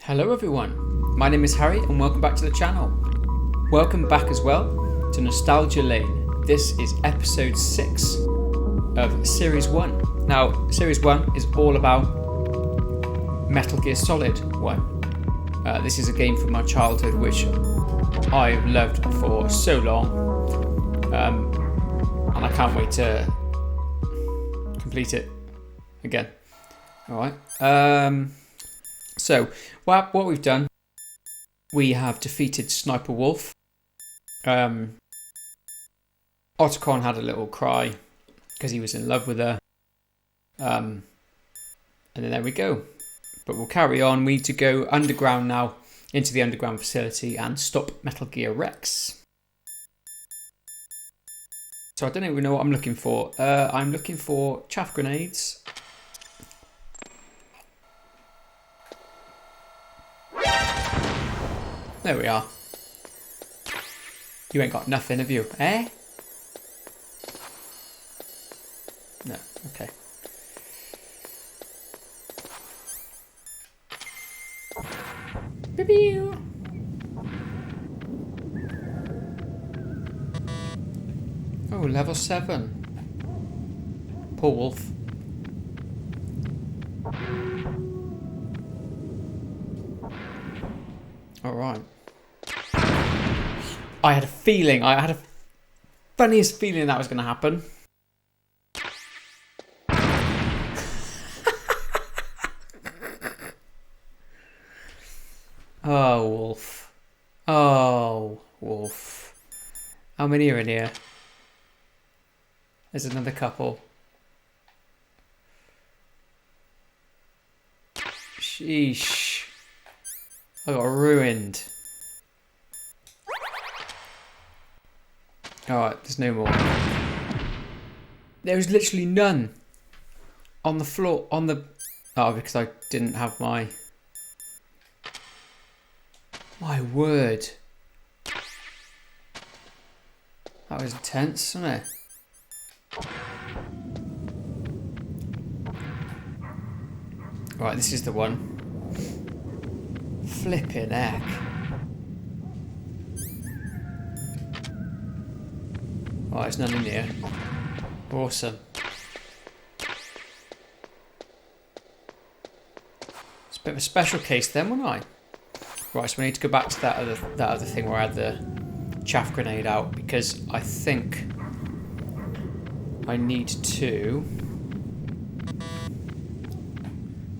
Hello everyone, my name is Harry and welcome back to the channel. Welcome back as well to Nostalgia Lane. This is episode 6 of Series 1. Now, Series 1 is all about Metal Gear Solid 1. This is a game from my childhood which I've loved for so long, and I can't wait to complete it again. Alright. So, what we've done, we have defeated Sniper Wolf. Otacon had a little cry because he was in love with her. And then there we go. But we'll carry on. We need to go underground now, into the underground facility and stop Metal Gear Rex. So I don't even know what I'm looking for. I'm looking for chaff grenades. There we are. You ain't got nothing, have you? Eh? No, okay. Beep-pew. Oh, level 7. Poor wolf. Alright. I had a funniest feeling that was going to happen. Oh, wolf. Oh, wolf. How many are in here? There's another couple. Sheesh. I got ruined. Alright, there's no more. There was literally none on the floor, Oh, because I didn't have my word. That was intense, wasn't it? Right, this is the one. Flipping heck. Oh, there's none in here. Awesome. It's a bit of a special case then, wasn't I? Right, so we need to go back to that other thing where I had the chaff grenade out, because I think I need to...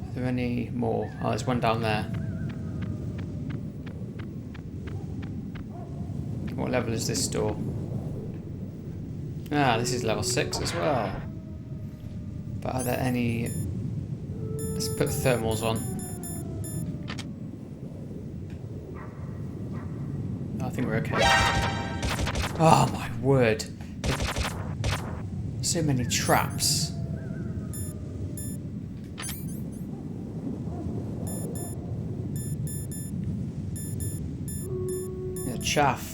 Are there any more? Oh, there's one down there. What level is this door? Ah, this is level 6 as well. But are there any... Let's put thermals on. I think we're okay. Oh my word. So many traps. Yeah, chaff.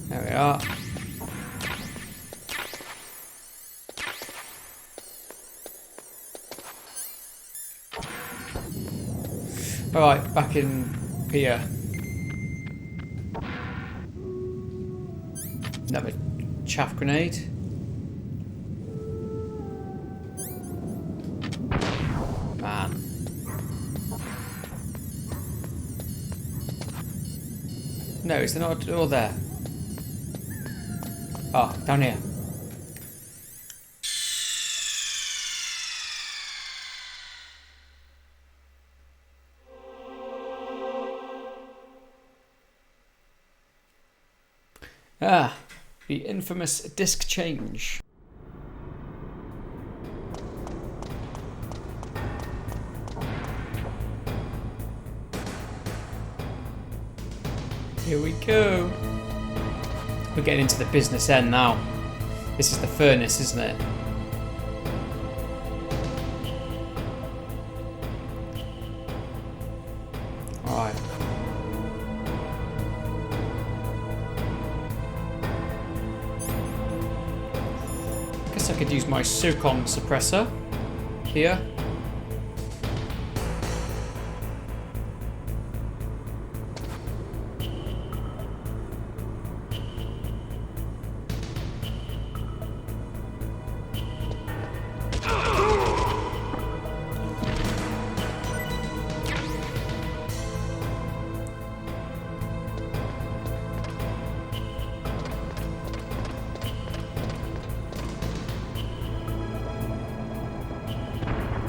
There we are. Alright, back in here. Another chaff grenade. Man. No, is there not a door there? Oh, down here. Ah, the infamous disc change. Here we go. We're getting into the business end now. This is the furnace, isn't it? Alright. guess I could use my SOCOM suppressor here.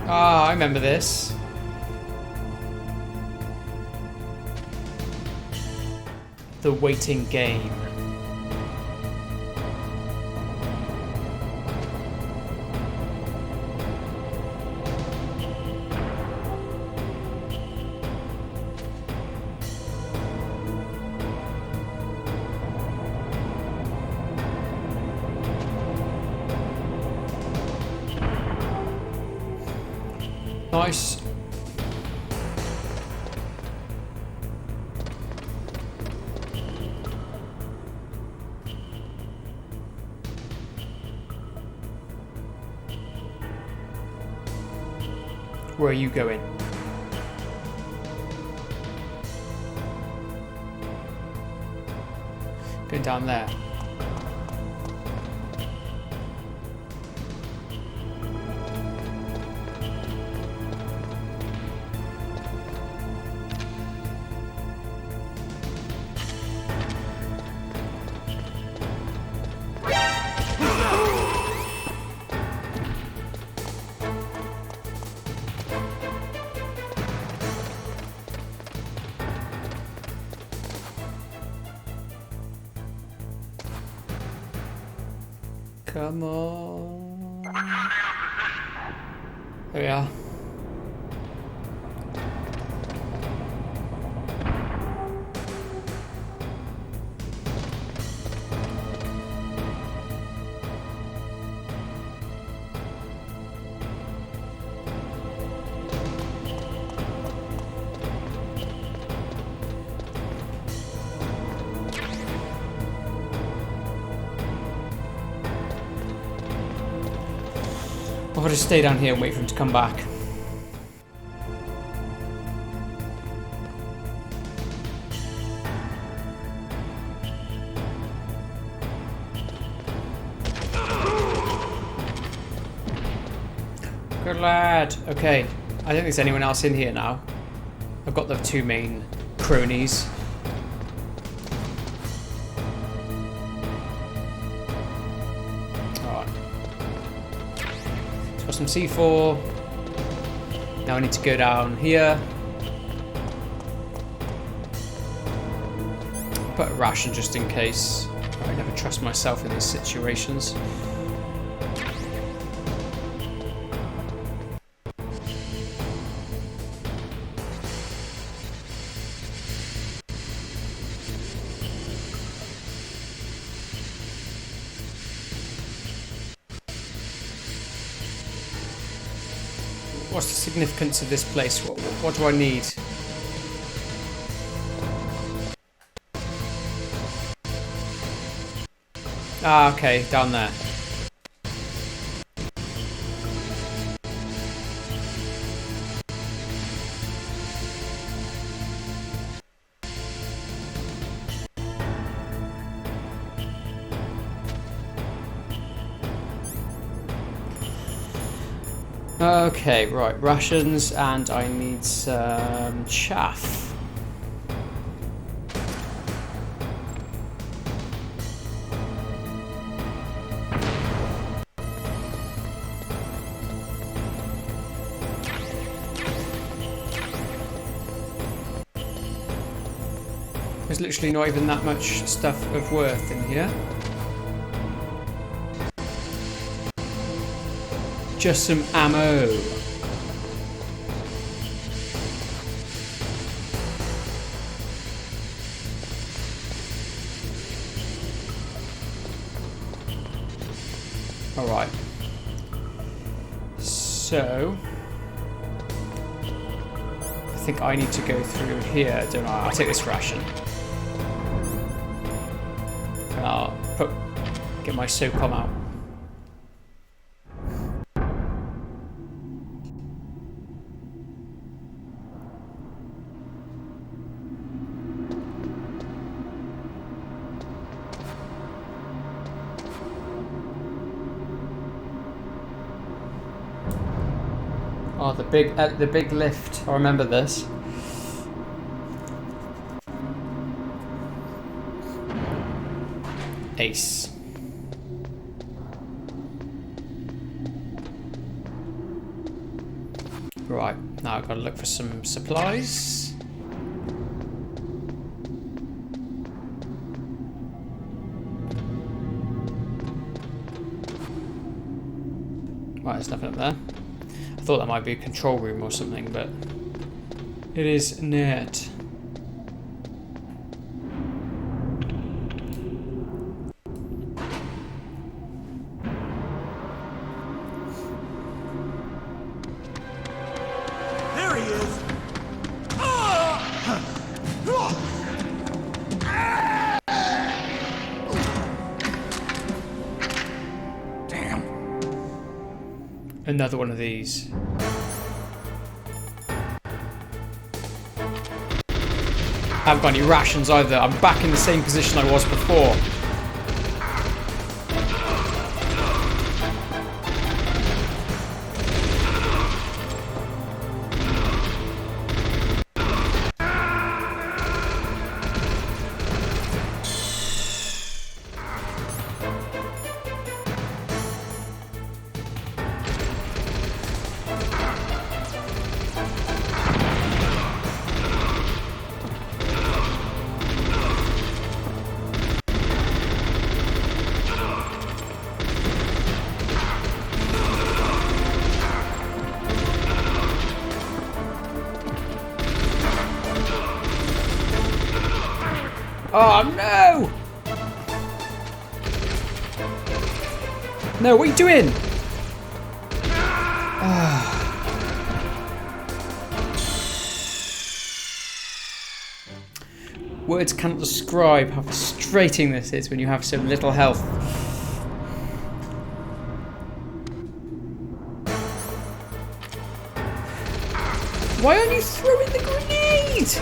Ah, I remember this. The waiting game. Nice. Where are you going? Going down there. Come on. There we are. I'll just stay down here and wait for him to come back. Good lad. Okay, I don't think there's anyone else in here now. I've got the two main cronies. Some C4. Now I need to go down here. Put a ration just in case. I never trust myself in these situations. What's the significance of this place? What do I need? Ah, okay, down there. Okay, right, rations, and I need some chaff. There's literally not even that much stuff of worth in here. Just some ammo. All right. So I think I need to go through here, don't I? I'll take this ration. And I'll get my SOCOM out. Oh, the big lift. I remember this. Ace. Right, now I've got to look for some supplies. Right, there's nothing up there. I thought that might be a control room or something, but it is not. There he is. Damn. Another one of these. I haven't got any rations either. I'm back in the same position I was before. Oh no! No, what are you doing? Words cannot describe how frustrating this is when you have so little health. Why aren't you throwing the grenade?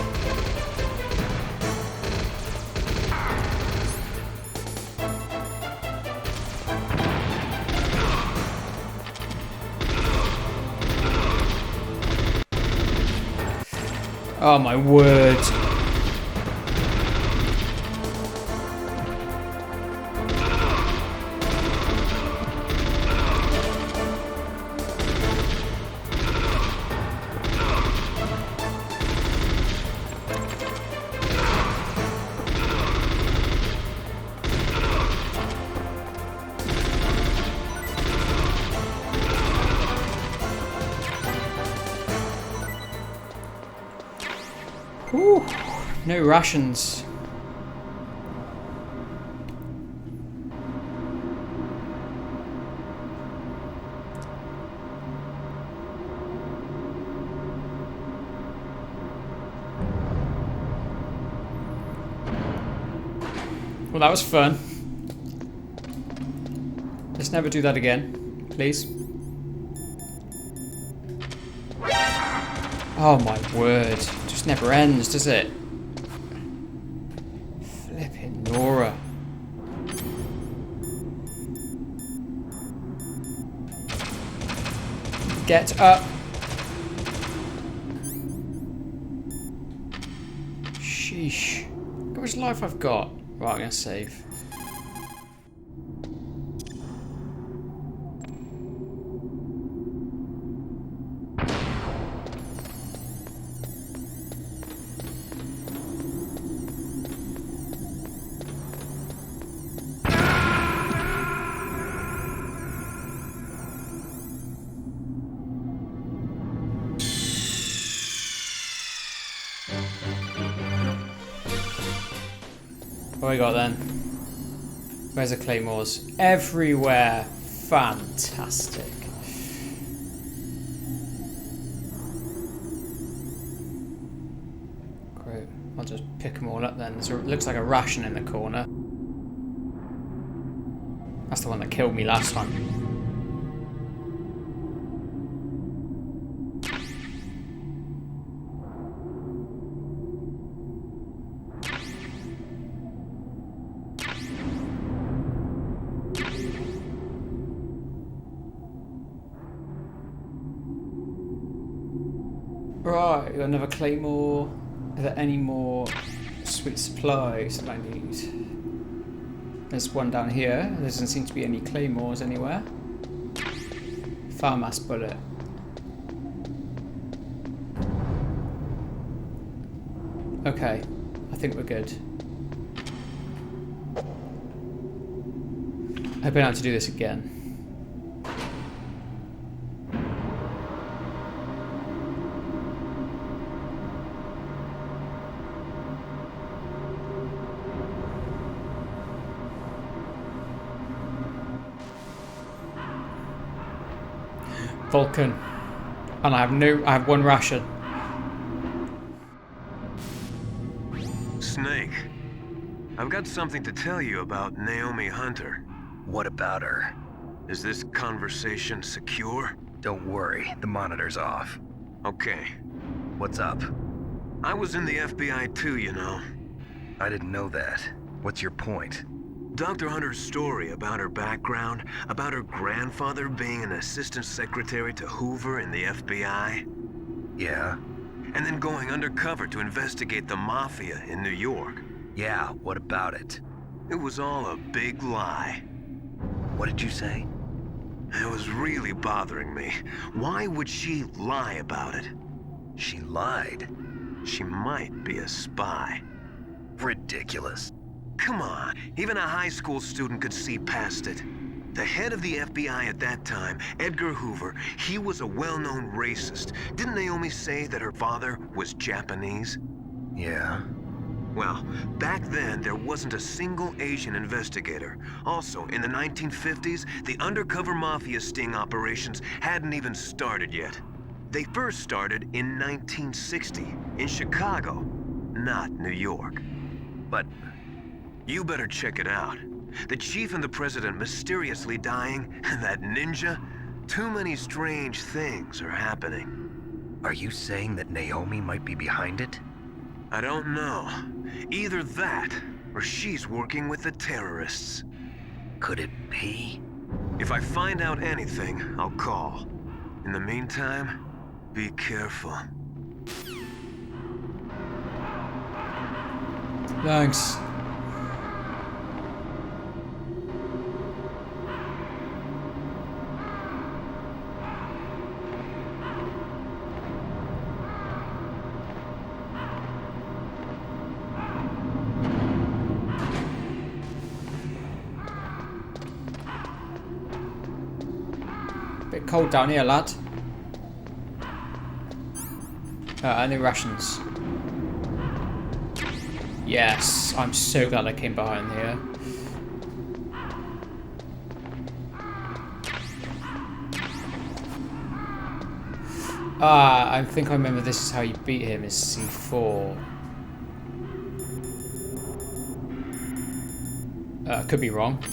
Oh my word. Whew, no rations. Well, that was fun. Let's never do that again, please. Oh my word. Just never ends, does it? Flipping Nora. Get up. Sheesh. Look how much life I've got. Right, I'm gonna save. What we got then? Where's the claymores? Everywhere. Fantastic. Great. I'll just pick them all up then. It looks like a ration in the corner. That's the one that killed me last time. Right, we got another claymore. Are there any more sweet supplies that I need? There's one down here. There doesn't seem to be any claymores anywhere. Farmass bullet. Okay, I think we're good. I hope I don't have to do this again. Vulcan. And I have one ration. Snake, I've got something to tell you about Naomi Hunter. What about her? Is this conversation secure? Don't worry, the monitor's off. Okay. What's up? I was in the FBI too, you know. I didn't know that. What's your point? Dr. Hunter's story about her background, about her grandfather being an assistant secretary to Hoover in the FBI. Yeah? And then going undercover to investigate the mafia in New York. Yeah, what about it? It was all a big lie. What did you say? It was really bothering me. Why would she lie about it? She lied? She might be a spy. Ridiculous. Come on, even a high school student could see past it. The head of the FBI at that time, Edgar Hoover, he was a well-known racist. Didn't Naomi say that her father was Japanese? Yeah. Well, back then, there wasn't a single Asian investigator. Also, in the 1950s, the undercover mafia sting operations hadn't even started yet. They first started in 1960, in Chicago, not New York. But you better check it out. The chief and the president mysteriously dying, and that ninja? Too many strange things are happening. are you saying that Naomi might be behind it? I don't know. Either that, or she's working with the terrorists. Could it be? If I find out anything, I'll call. In the meantime, be careful. Thanks. Bit cold down here, lad. Any rations? Yes, I'm so glad I came behind here. I think I remember this is how you beat him, is C4. Could be wrong.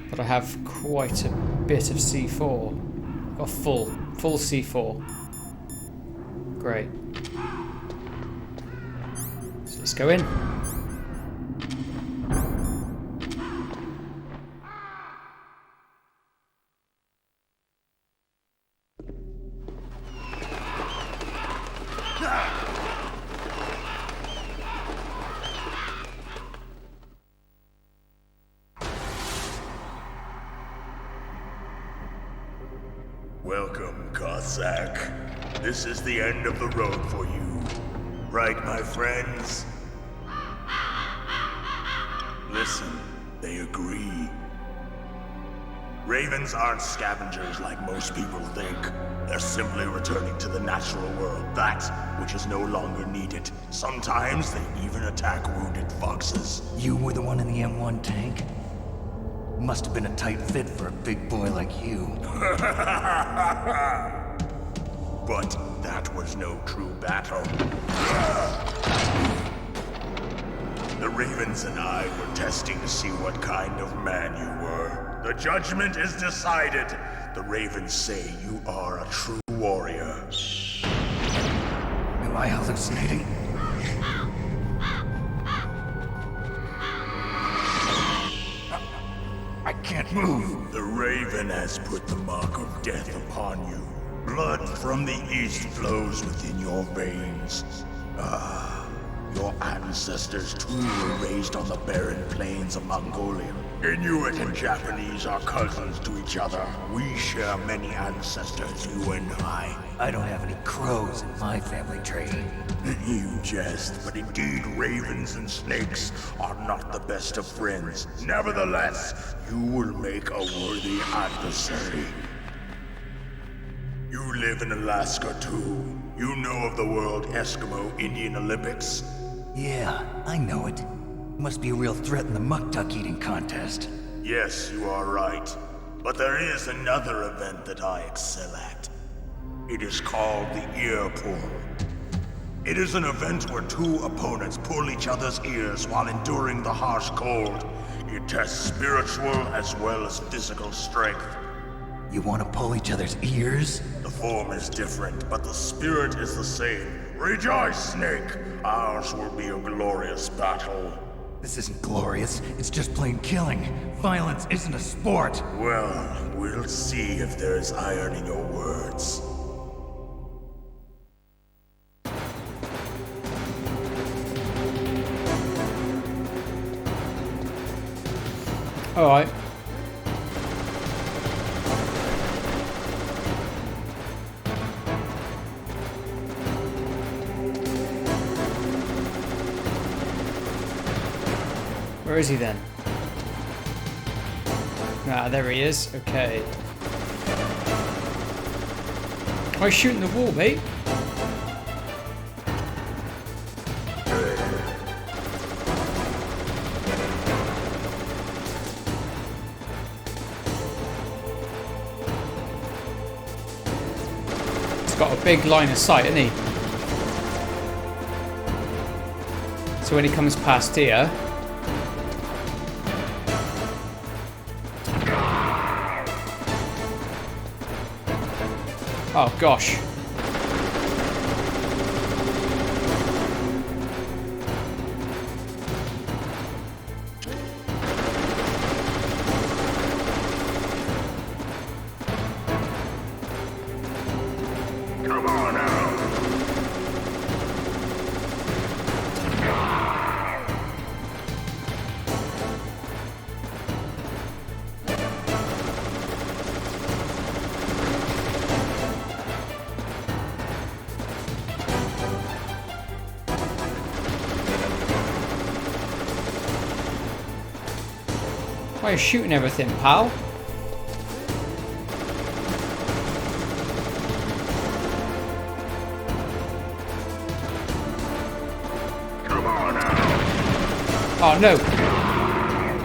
But I have quite a bit of C4. Got full C4. Great. So let's go in. Welcome, Cossack. This is the end of the road for you. Right, my friends? Listen, they agree. Ravens aren't scavengers like most people think. They're simply returning to the natural world, that which is no longer needed. Sometimes they even attack wounded foxes. You were the one in the M1 tank? Must have been a tight fit for a big boy like you. But that was no true battle. The Ravens and I were testing to see what kind of man you were. The judgment is decided. The Ravens say you are a true warrior. Am I hallucinating? I can't move. The Raven has put the mark of death upon you. Blood from the east flows within your veins. Your ancestors too were raised on the barren plains of Mongolia. Inuit and Japanese are cousins to each other. We share many ancestors, you and I. I don't have any crows in my family tree. You jest, but indeed ravens and snakes are not the best of friends. Nevertheless, you will make a worthy adversary. You live in Alaska too. You know of the World Eskimo Indian Olympics? Yeah, I know it. Must be a real threat in the muck-duck eating contest. Yes, you are right. But there is another event that I excel at. It is called the ear pull. It is an event where two opponents pull each other's ears while enduring the harsh cold. It tests spiritual as well as physical strength. You want to pull each other's ears? The form is different, but the spirit is the same. Rejoice, Snake! Ours will be a glorious battle. This isn't glorious, it's just plain killing. Violence isn't a sport. Well, we'll see if there's iron in your words. Alright. Where is he then? Ah, there he is. Okay. Why shooting the wall, mate? He's got a big line of sight, hasn't he? So when he comes past here, oh gosh. Come on out. Why are you shooting everything, pal? Come on out. Oh no!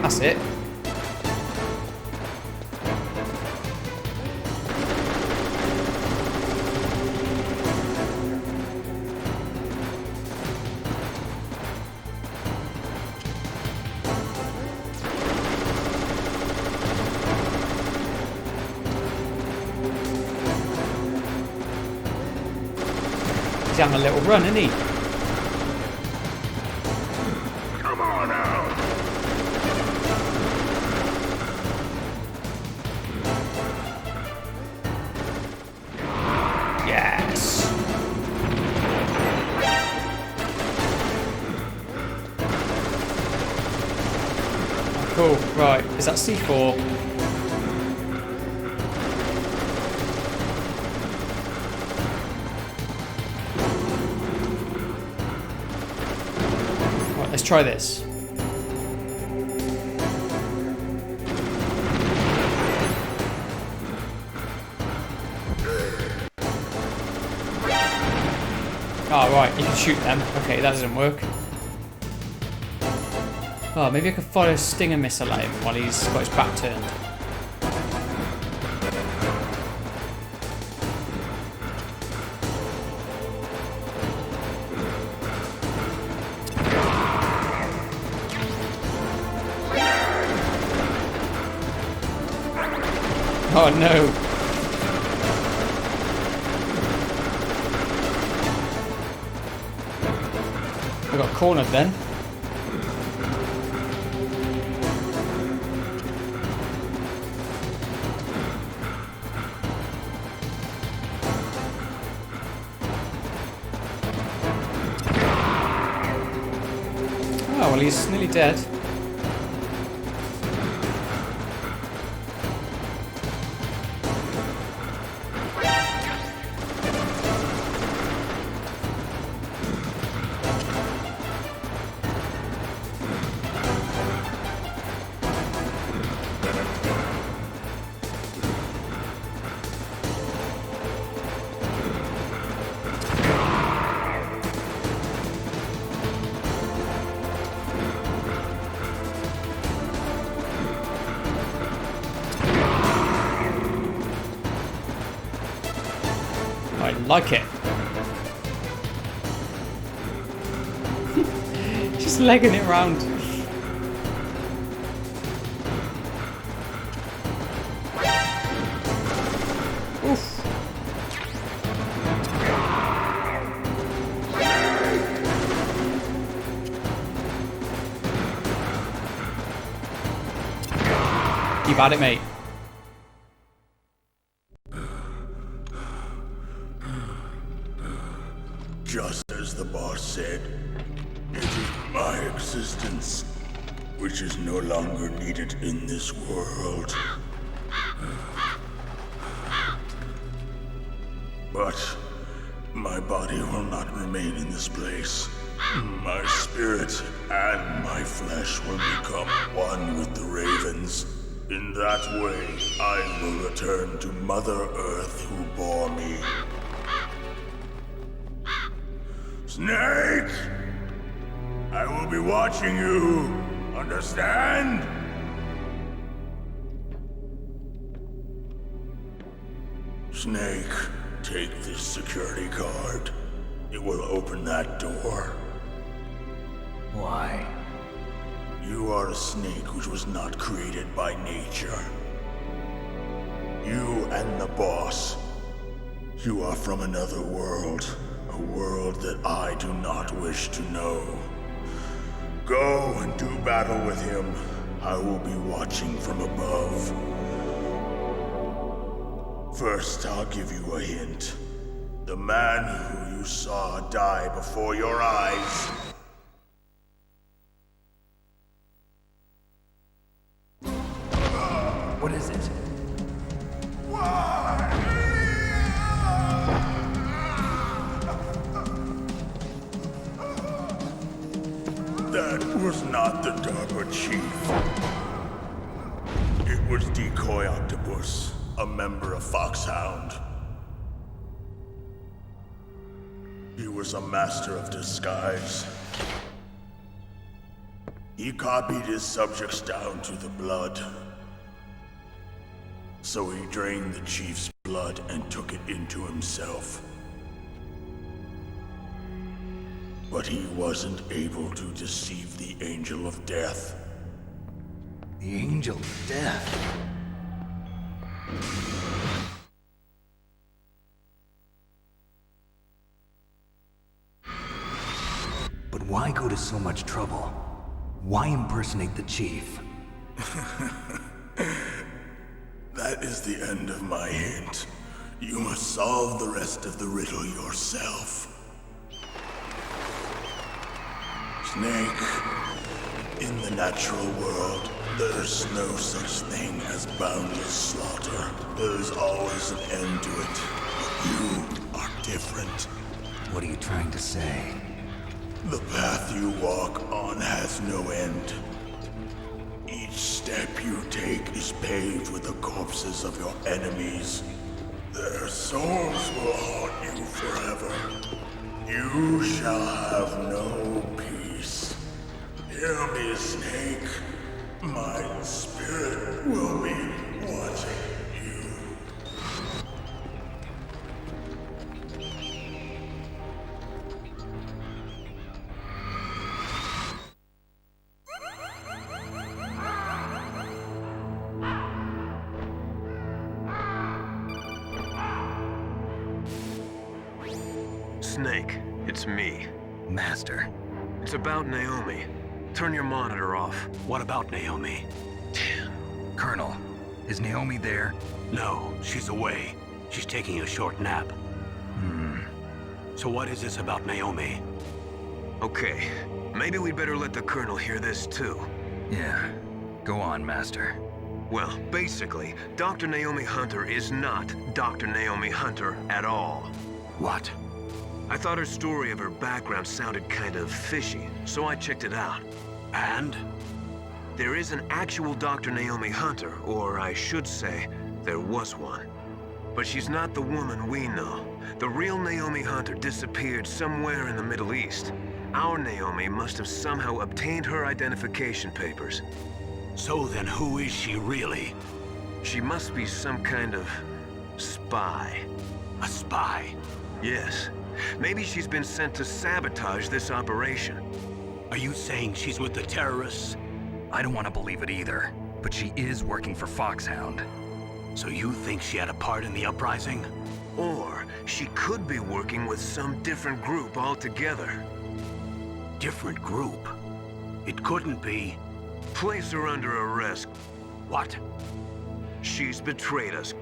That's it. He's having a little run, isn't he? Come on out. Yes! Cool, right, is that C4? Right, let's try this. Oh, right, you can shoot them. Okay, that doesn't work. Oh, maybe I could fire a stinger missile at him while he's got his back turned. Oh no! I got cornered then. Well, he's nearly dead. I like it. Just legging it round. Oof. Keep at it, mate. Just as the boss said, it is my existence which is no longer needed in this world. But my body will not remain in this place. My spirit and my flesh will become one with the ravens. In that way, I will return to Mother Earth who bore me. Snake! I will be watching you. Understand? Snake, take this security card. It will open that door. Why? You are a snake which was not created by nature. You and the boss. You are from another world. A world that I do not wish to know. Go and do battle with him. I will be watching from above. First, I'll give you a hint. The man who you saw die before your eyes. What is it? That was not the DARPA chief. It was Decoy Octopus, a member of Foxhound. He was a master of disguise. He copied his subjects down to the blood. So he drained the chief's blood and took it into himself. But he wasn't able to deceive the Angel of Death. The Angel of Death? But why go to so much trouble? Why impersonate the chief? That is the end of my hint. You must solve the rest of the riddle yourself. Snake, in the natural world, there's no such thing as boundless slaughter. There's always an end to it. But you are different. What are you trying to say? The path you walk on has no end. Each step you take is paved with the corpses of your enemies. Their souls will haunt you forever. You shall have no peace. Hear me, Snake. My spirit will be watching you. Snake, it's me. Master. It's about Naomi. Turn your monitor off. What about Naomi? Colonel, is Naomi there? No, she's away. She's taking a short nap. So what is this about Naomi? Okay, Maybe we'd better let the Colonel hear this too. Yeah. Go on, Master. Well, basically, Dr. Naomi Hunter is not Dr. Naomi Hunter at all. What? I thought her story of her background sounded kind of fishy, so I checked it out. And? There is an actual Dr. Naomi Hunter, or I should say, there was one. But she's not the woman we know. The real Naomi Hunter disappeared somewhere in the Middle East. Our Naomi must have somehow obtained her identification papers. So then who is she really? She must be some kind of spy. A spy? Yes. Maybe she's been sent to sabotage this operation. Are you saying she's with the terrorists? I don't want to believe it either, but she is working for Foxhound. So you think she had a part in the uprising? Or she could be working with some different group altogether. Different group? It couldn't be... Place her under arrest. What? She's betrayed us.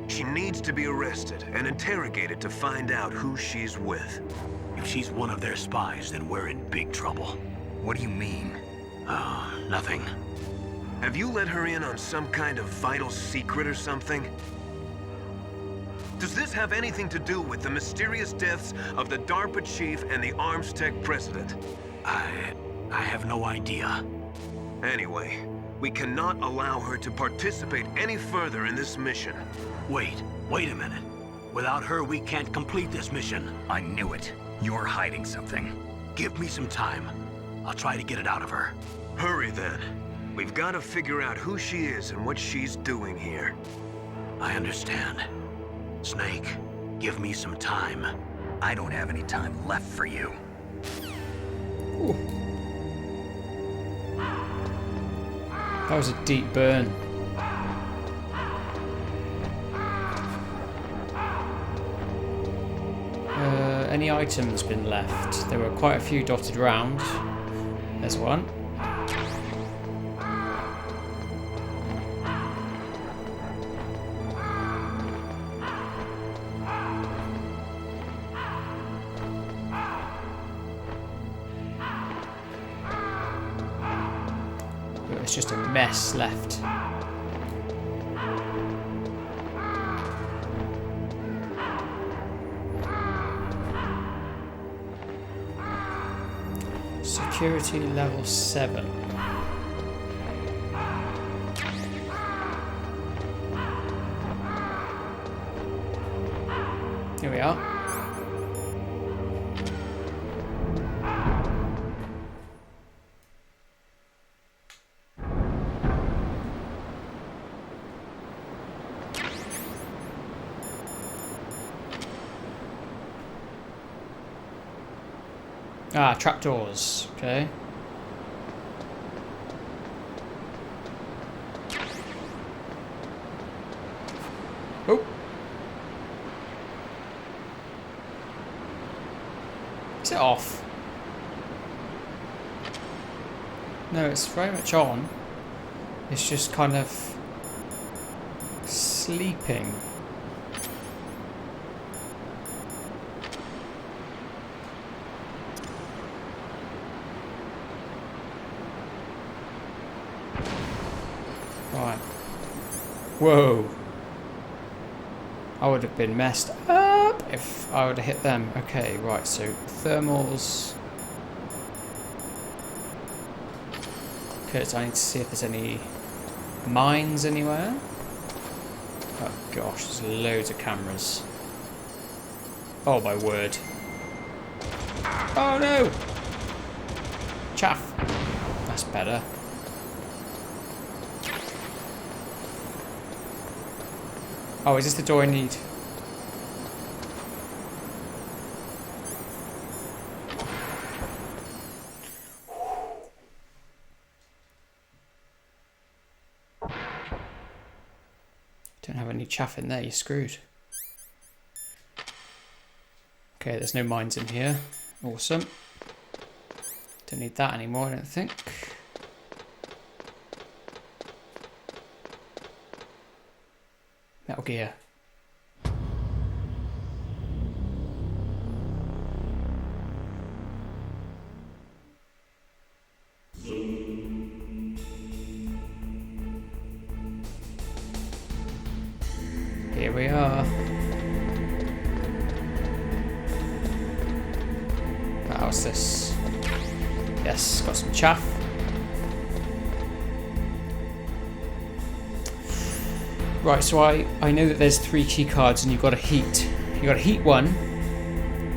She needs to be arrested and interrogated to find out who she's with. If she's one of their spies, then we're in big trouble. What do you mean? Nothing. Have you let her in on some kind of vital secret or something? Does this have anything to do with the mysterious deaths of the DARPA chief and the Arms Tech president? I have no idea. Anyway, we cannot allow her to participate any further in this mission. Wait a minute. Without her, we can't complete this mission. I knew it. You're hiding something. Give me some time. I'll try to get it out of her. Hurry then. We've got to figure out who she is and what she's doing here. I understand. Snake, give me some time. I don't have any time left for you. Ooh. That was a deep burn. Any items been left? There were quite a few dotted around. There's one. It's just a mess left. Security level 7. Here we are. Ah, trapdoors. Okay. Oh. Is it off? No, it's very much on. It's just kind of sleeping. Right. Whoa. I would have been messed up if I would have hit them. Okay, right, so thermals. Okay, so I need to see if there's any mines anywhere. Oh gosh, there's loads of cameras. Oh my word. Oh no! Chaff. That's better. Oh, is this the door I need? Don't have any chaff in there, you're screwed. Okay, there's no mines in here. Awesome. Don't need that anymore, I don't think. Metal Gear. Here we are. How's this? Yes, got some chaff. Right, so I know that there's 3 key cards and you've got to heat. You've got to heat one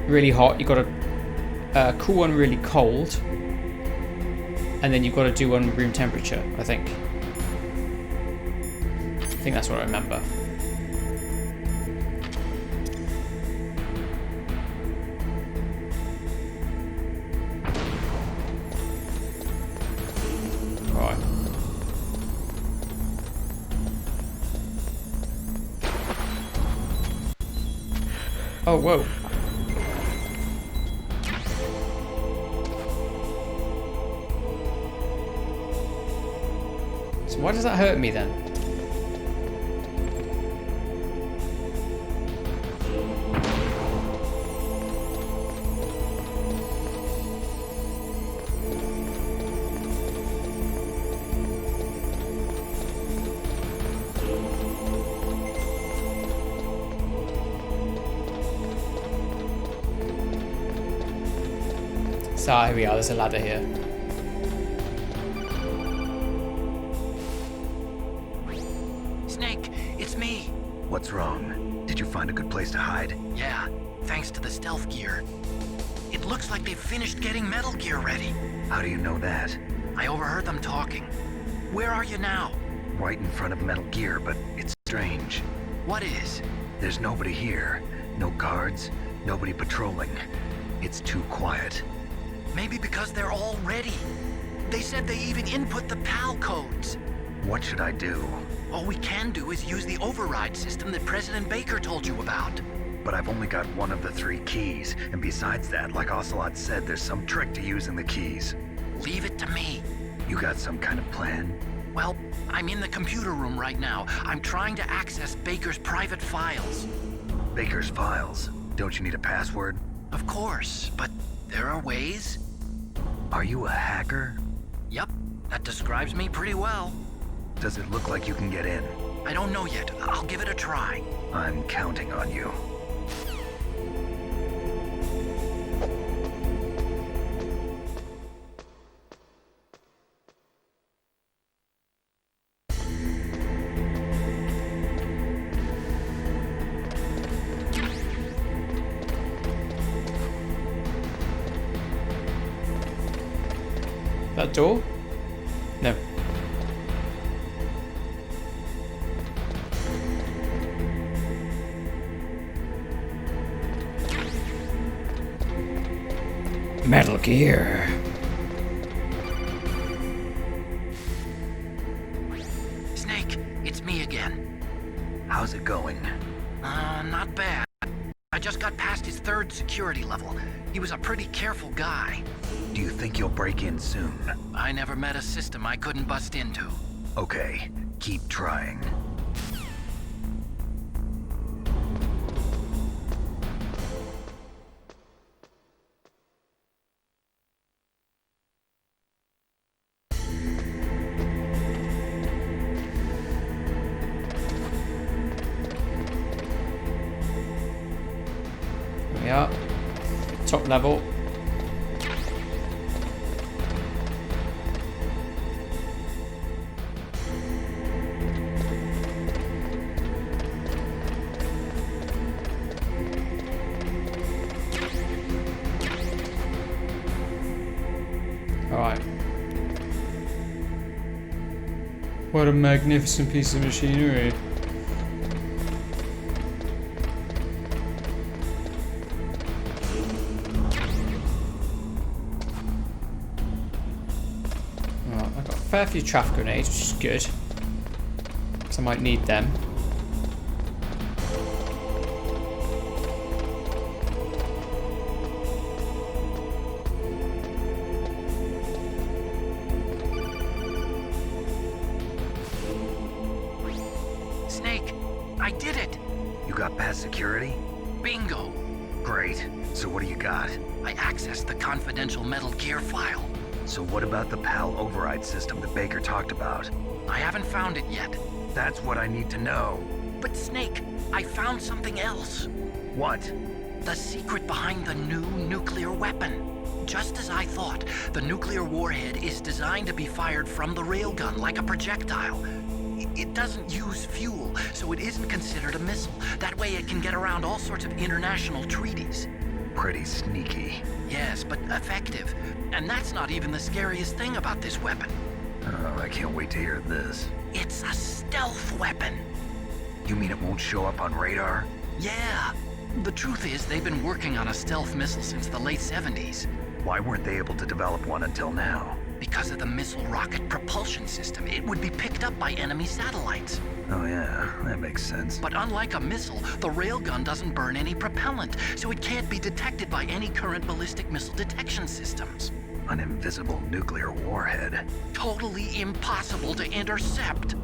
really hot. You've got to cool one really cold. And then you've got to do one room temperature, I think. I think that's what I remember. Right. Oh, whoa. So why does that hurt me then? So here we are, there's a ladder here. Snake, it's me. What's wrong? Did you find a good place to hide? Yeah, thanks to the stealth gear. It looks like they've finished getting Metal Gear ready. How do you know that? I overheard them talking. Where are you now? Right in front of Metal Gear, but it's strange. What is? There's nobody here. No guards, nobody patrolling. It's too quiet. Maybe because they're all ready. They said they even input the PAL codes. What should I do? All we can do is use the override system that President Baker told you about. But I've only got one of the 3 keys, and besides that, like Ocelot said, there's some trick to using the keys. Leave it to me. You got some kind of plan? Well, I'm in the computer room right now. I'm trying to access Baker's private files. Baker's files? Don't you need a password? Of course, but there are ways. Are you a hacker? Yep, that describes me pretty well. Does it look like you can get in? I don't know yet. I'll give it a try. I'm counting on you. That door? No. Metal Gear. Snake, it's me again. How's it going? Not bad. I just got past his 3rd security level. He was a pretty careful guy. Do you think you'll break in soon? I never met a system I couldn't bust into. Okay, keep trying. Here we are. Top level. Alright. What a magnificent piece of machinery. Right, I've got a fair few chaff grenades, which is good. So I might need them. Snake, I did it! You got past security? Bingo! Great. So what do you got? I accessed the confidential Metal Gear file. So what about the PAL override system that Baker talked about? I haven't found it yet. That's what I need to know. But Snake, I found something else. What? The secret behind the new nuclear weapon. Just as I thought, the nuclear warhead is designed to be fired from the railgun like a projectile. It doesn't use fuel, so it isn't considered a missile. That way it can get around all sorts of international treaties. Pretty sneaky. Yes, but effective. And that's not even the scariest thing about this weapon. Oh, I can't wait to hear this. It's a stealth weapon. You mean it won't show up on radar? Yeah. The truth is, they've been working on a stealth missile since the late 70s. Why weren't they able to develop one until now? Because of the missile rocket propulsion system, it would be picked up by enemy satellites. Oh yeah, that makes sense. But unlike a missile, the railgun doesn't burn any propellant, so it can't be detected by any current ballistic missile detection systems. An invisible nuclear warhead. Totally impossible to intercept.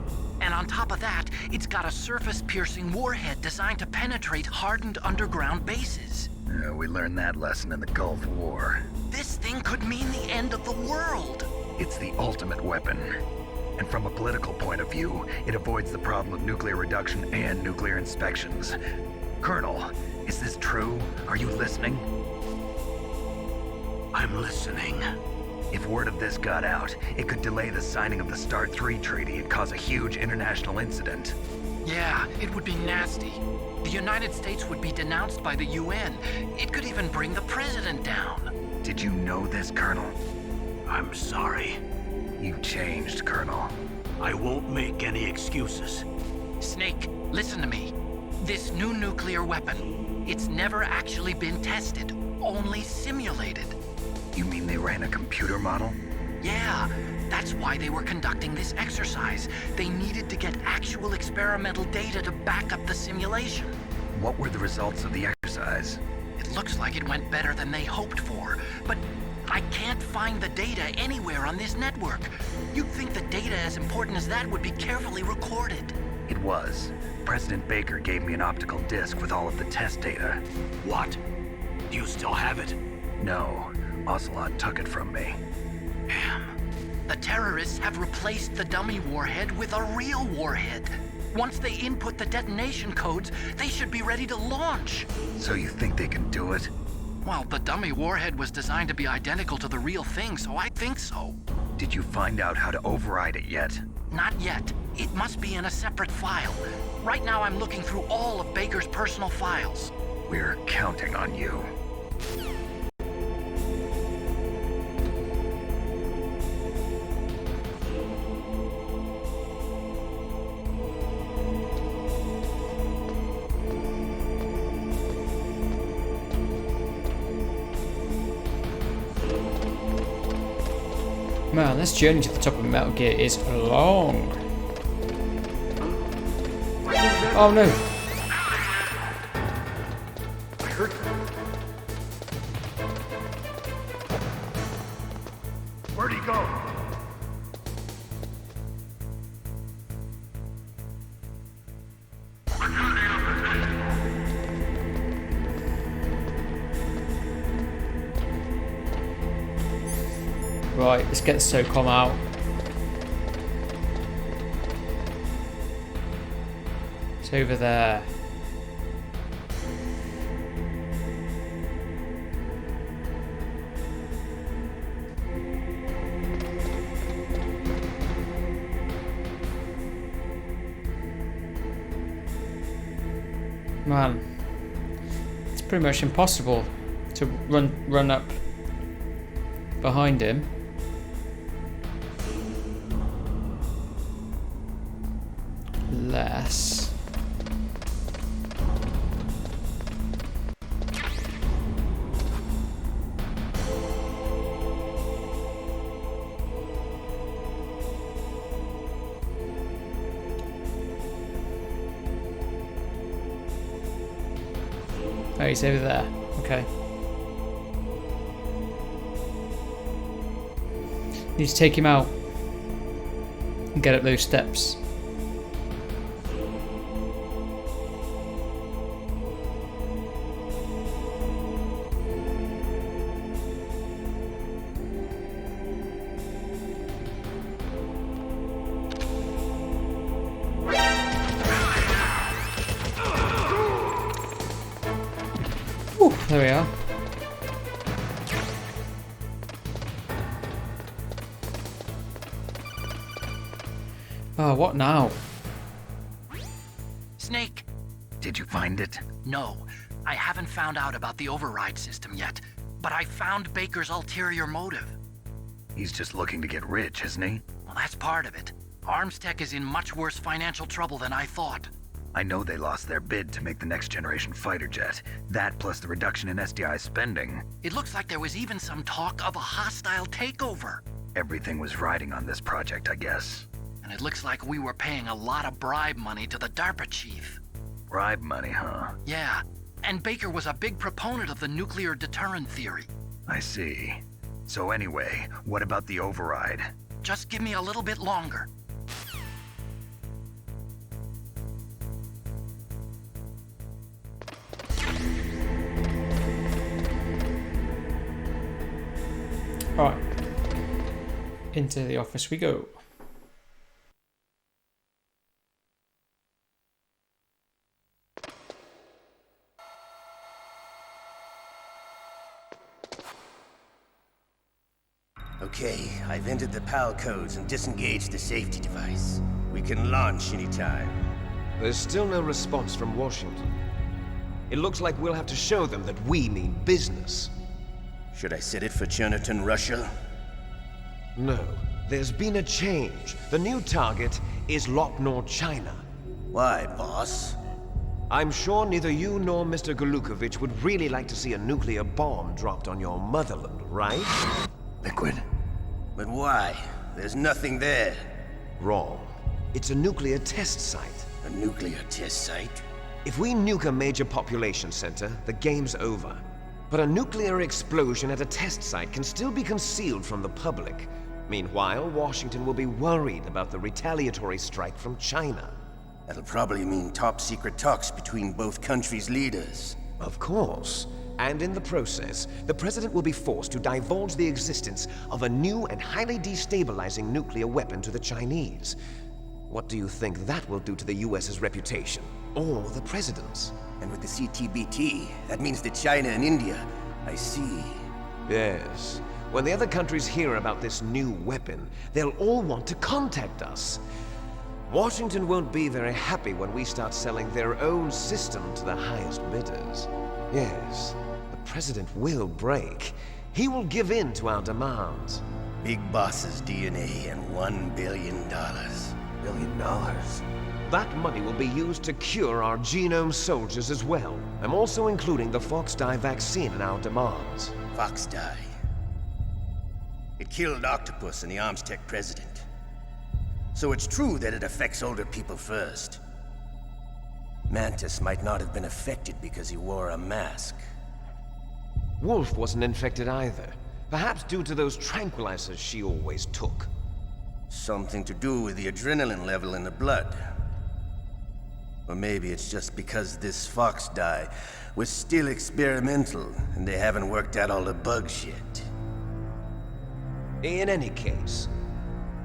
And on top of that, it's got a surface-piercing warhead designed to penetrate hardened underground bases. We learned that lesson in the Gulf War. This thing could mean the end of the world. It's the ultimate weapon. And from a political point of view, it avoids the problem of nuclear reduction and nuclear inspections. Colonel, is this true? Are you listening? I'm listening. If word of this got out, it could delay the signing of the START 3 treaty and cause a huge international incident. Yeah, it would be nasty. The United States would be denounced by the UN. It could even bring the president down. Did you know this, Colonel? I'm sorry. You've changed, Colonel. I won't make any excuses. Snake, listen to me. This new nuclear weapon, it's never actually been tested, only simulated. You mean they ran a computer model? Yeah, that's why they were conducting this exercise. They needed to get actual experimental data to back up the simulation. What were the results of the exercise? It looks like it went better than they hoped for, but I can't find the data anywhere on this network. You'd think the data as important as that would be carefully recorded. It was. President Baker gave me an optical disc with all of the test data. What? Do you still have it? No, Ocelot took it from me. Damn. The terrorists have replaced the dummy warhead with a real warhead. Once they input the detonation codes, they should be ready to launch. So you think they can do it? Well, the dummy warhead was designed to be identical to the real thing, so I think so. Did you find out how to override it yet? Not yet. It must be in a separate file. Right now I'm looking through all of Baker's personal files. We're counting on you. Man, this journey to the top of Metal Gear is long. Oh no! Where'd he go? Right, let's get the SOCOM out. It's over there. Man, it's pretty much impossible to run up behind him. Less. Oh, he's over there. Okay. Need to take him out and get up those steps. There we are. Oh, what now? Snake! Did you find it? No, I haven't found out about the override system yet, but I found Baker's ulterior motive. He's just looking to get rich, isn't he? Well, that's part of it. Armstech is in much worse financial trouble than I thought. I know they lost their bid to make the next generation fighter jet. That plus the reduction in SDI spending. It looks like there was even some talk of a hostile takeover. Everything was riding on this project, I guess. And it looks like we were paying a lot of bribe money to the DARPA chief. Bribe money, huh? Yeah, and Baker was a big proponent of the nuclear deterrent theory. I see. So anyway, what about the override? Just give me a little bit longer. Alright. Into the office we go. Okay, I've entered the PAL codes and disengaged the safety device. We can launch anytime. There's still no response from Washington. It looks like we'll have to show them that we mean business. Should I set it for Cherniton, Russia? No, there's been a change. The new target is Lopnor, China. Why, boss? I'm sure neither you nor Mr. Golukovich would really like to see a nuclear bomb dropped on your motherland, right? Liquid. But why? There's nothing there. Wrong. It's a nuclear test site. A nuclear test site? If we nuke a major population center, the game's over. But a nuclear explosion at a test site can still be concealed from the public. Meanwhile, Washington will be worried about the retaliatory strike from China. That'll probably mean top-secret talks between both countries' leaders. Of course. And in the process, the president will be forced to divulge the existence of a new and highly destabilizing nuclear weapon to the Chinese. What do you think that will do to the US's reputation? Or the president's? And with the CTBT, that means that China and India. I see. Yes. When the other countries hear about this new weapon, they'll all want to contact us. Washington won't be very happy when we start selling their own system to the highest bidders. Yes, the president will break. He will give in to our demands. Big boss's DNA and $1 billion. $1 billion? That money will be used to cure our genome soldiers as well. I'm also including the Fox-dye vaccine in our demands. Fox-dye. It killed Octopus and the Armstech president. So it's true that it affects older people first. Mantis might not have been affected because he wore a mask. Wolf wasn't infected either. Perhaps due to those tranquilizers she always took. Something to do with the adrenaline level in the blood. Or maybe it's just because this Fox dye was still experimental and they haven't worked out all the bugs yet. In any case,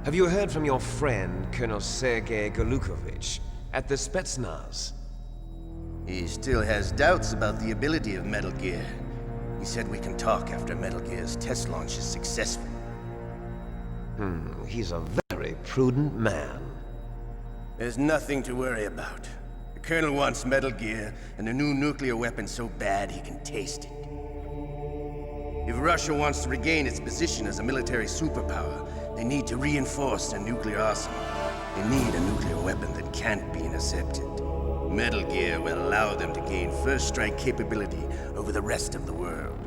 have you heard from your friend, Colonel Sergei Golukovich, at the Spetsnaz? He still has doubts about the ability of Metal Gear. He said we can talk after Metal Gear's test launch is successful. He's a very prudent man. There's nothing to worry about. The Colonel wants Metal Gear and a new nuclear weapon so bad he can taste it. If Russia wants to regain its position as a military superpower, they need to reinforce their nuclear arsenal. They need a nuclear weapon that can't be intercepted. Metal Gear will allow them to gain first strike capability over the rest of the world.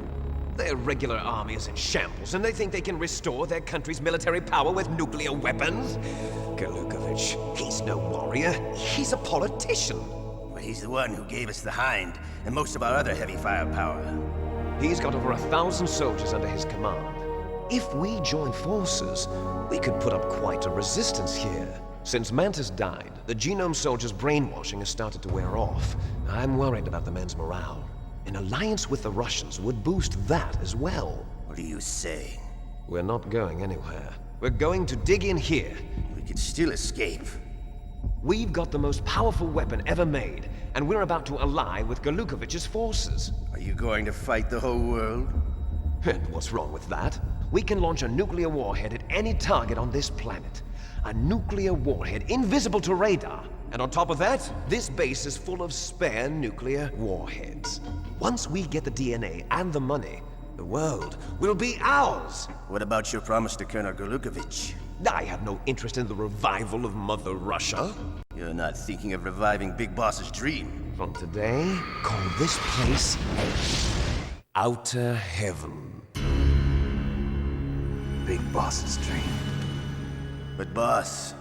Their regular army is in shambles, and they think they can restore their country's military power with nuclear weapons? Golukovich, he's no warrior. He's a politician. But he's the one who gave us the Hind and most of our other heavy firepower. He's got over 1,000 soldiers under his command. If we join forces, we could put up quite a resistance here. Since Mantis died, the genome soldiers' brainwashing has started to wear off. I'm worried about the men's morale. An alliance with the Russians would boost that as well. What are you saying? We're not going anywhere. We're going to dig in here. We could still escape. We've got the most powerful weapon ever made, and we're about to ally with Galukovich's forces. Are you going to fight the whole world? And what's wrong with that? We can launch a nuclear warhead at any target on this planet. A nuclear warhead invisible to radar. And on top of that, this base is full of spare nuclear warheads. Once we get the DNA and the money, the world will be ours. What about your promise to Colonel Galukovich? I have no interest in the revival of Mother Russia. You're not thinking of reviving Big Boss's dream. From today, call this place Outer Heaven. Big Boss's dream. But boss,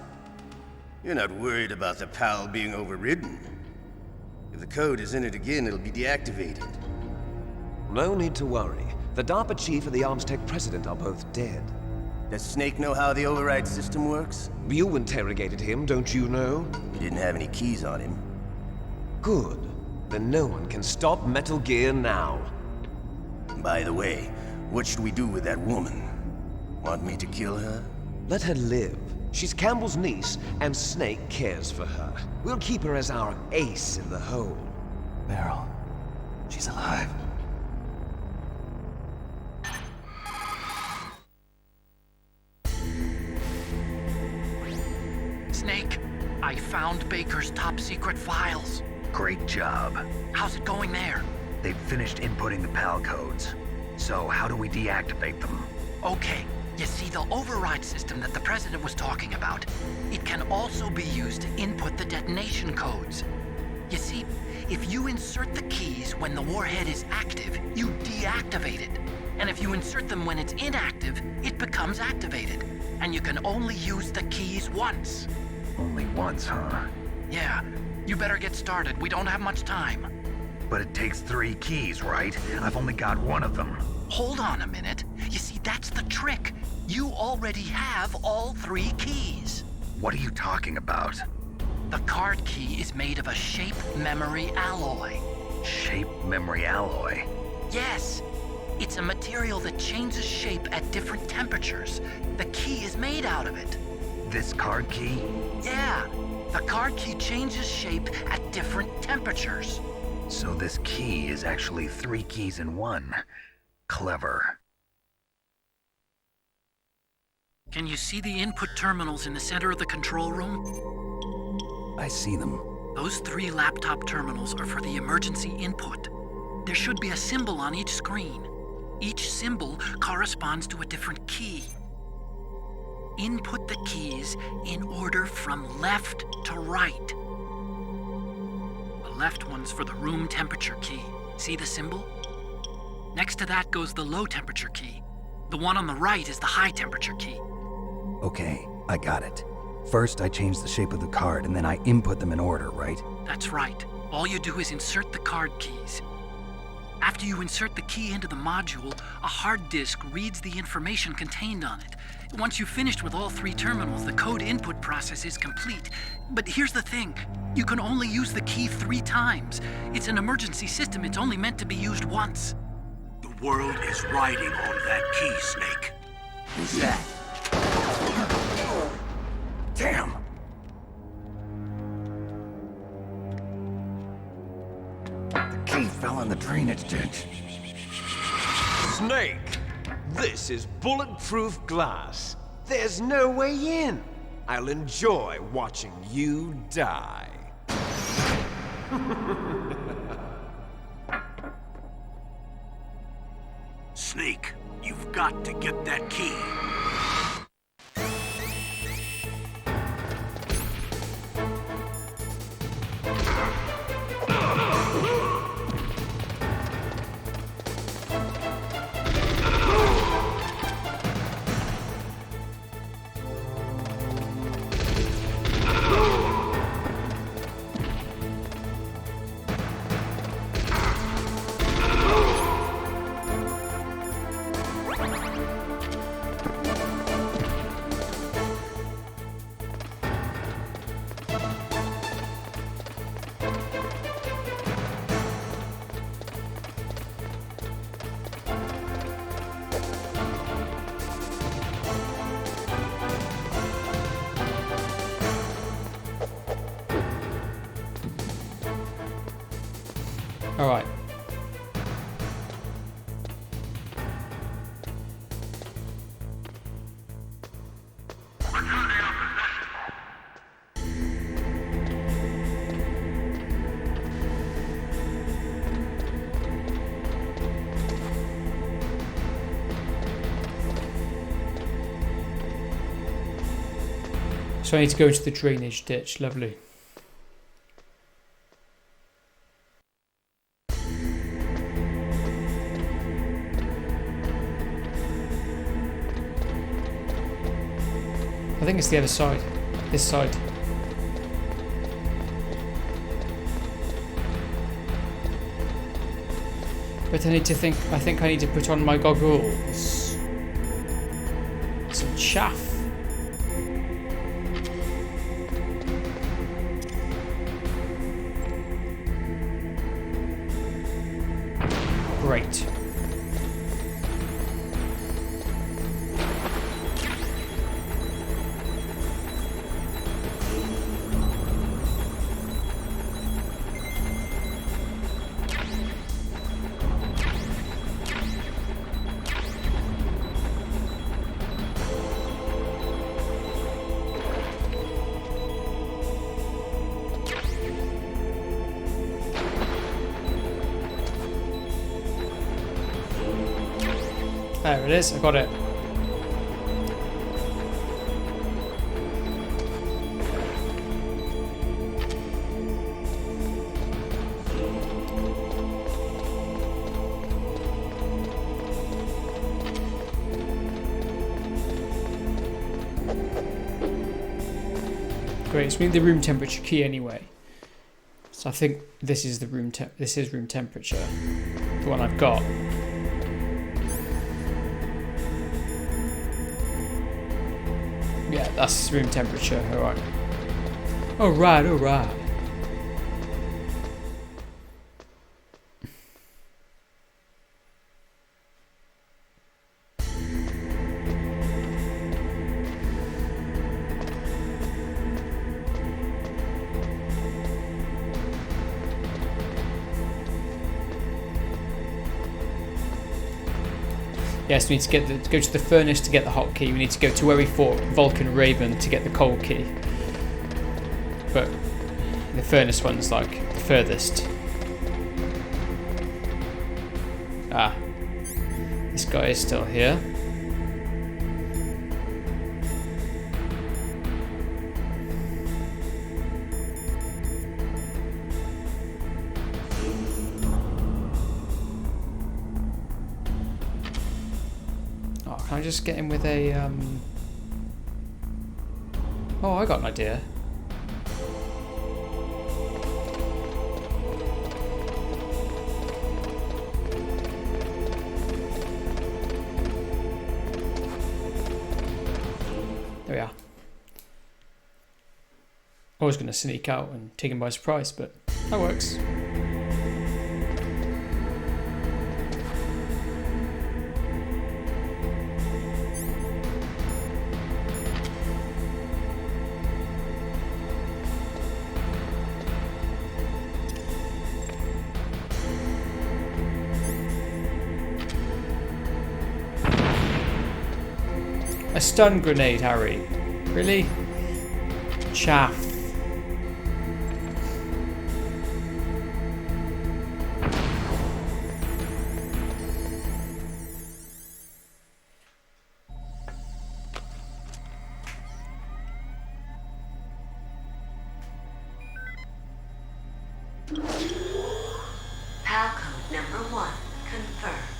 you're not worried about the PAL being overridden. If the code is in it again, it'll be deactivated. No need to worry. The DARPA chief and the Arms Tech president are both dead. Does Snake know how the override system works? You interrogated him, don't you know? He didn't have any keys on him. Good. Then no one can stop Metal Gear now. By the way, what should we do with that woman? Want me to kill her? Let her live. She's Campbell's niece, and Snake cares for her. We'll keep her as our ace in the hole. Meryl, she's alive. Snake, I found Baker's top secret files. Great job. How's it going there? They've finished inputting the PAL codes. So how do we deactivate them? Okay, you see the override system that the President was talking about, it can also be used to input the detonation codes. You see, if you insert the keys when the warhead is active, you deactivate it. And if you insert them when it's inactive, it becomes activated. And you can only use the keys once. Only once, huh? Yeah, you better get started. We don't have much time. But it takes 3 keys, right? I've only got 1 of them. Hold on a minute. You see, that's the trick. You already have all 3 keys. What are you talking about? The card key is made of a shape memory alloy. Shape memory alloy? Yes. It's a material that changes shape at different temperatures. The key is made out of it. This card key? Yeah. The card key changes shape at different temperatures. So this key is actually 3 keys in 1. Clever. Can you see the input terminals in the center of the control room? I see them. Those 3 laptop terminals are for the emergency input. There should be a symbol on each screen. Each symbol corresponds to a different key. Input the keys in order from left to right. The left one's for the room temperature key. See the symbol? Next to that goes the low temperature key. The one on the right is the high temperature key. Okay, I got it. First, I change the shape of the card, and then I input them in order, right? That's right. All you do is insert the card keys. After you insert the key into the module, a hard disk reads the information contained on it. Once you've finished with all 3 terminals, the code input process is complete. But here's the thing. You can only use the key 3 times. It's an emergency system. It's only meant to be used once. The world is riding on that key, Snake. Who's that? Damn! The key fell in the drainage ditch. Snake! This is bulletproof glass. There's no way in. I'll enjoy watching you die. Snake, you've got to get that key. Alright. So I need to go into the drainage ditch. Lovely. I think it's the other side. This side. But I think I need to put on my goggles. Some chaff. Great. There it is, I got it. Great, so we need the room temperature key anyway. So I think this is the room room temperature. The one I've got. Yeah, that's room temperature, alright. Alright, alright. Yes, we need to go to the furnace to get the hot key. We need to go to where we fought Vulcan Raven to get the cold key. But the furnace one's like the furthest. Ah, this guy is still here. Can I just get in with a Oh, I got an idea. There we are. I was going to sneak out and take him by surprise, but that works. A stun grenade, Harry. Really? Chaff. PAL code number 1 confirmed.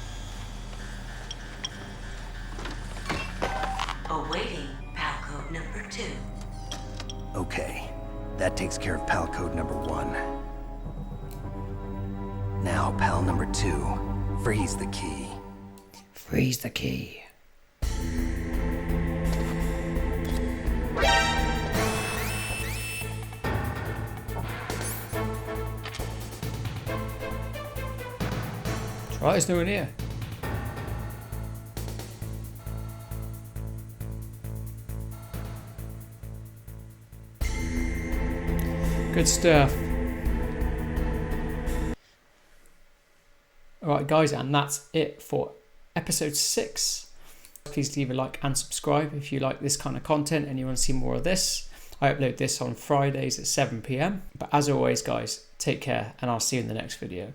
Awaiting PAL code number 2. Okay, that takes care of PAL code number 1. Now, PAL number 2. Freeze the key. Freeze the key. That's right, there's no one here. Good stuff. Alright guys, and that's it for episode 6. Please leave a like and subscribe if you like this kind of content and you want to see more of this. I upload this on Fridays at 7 PM. But as always guys, take care and I'll see you in the next video.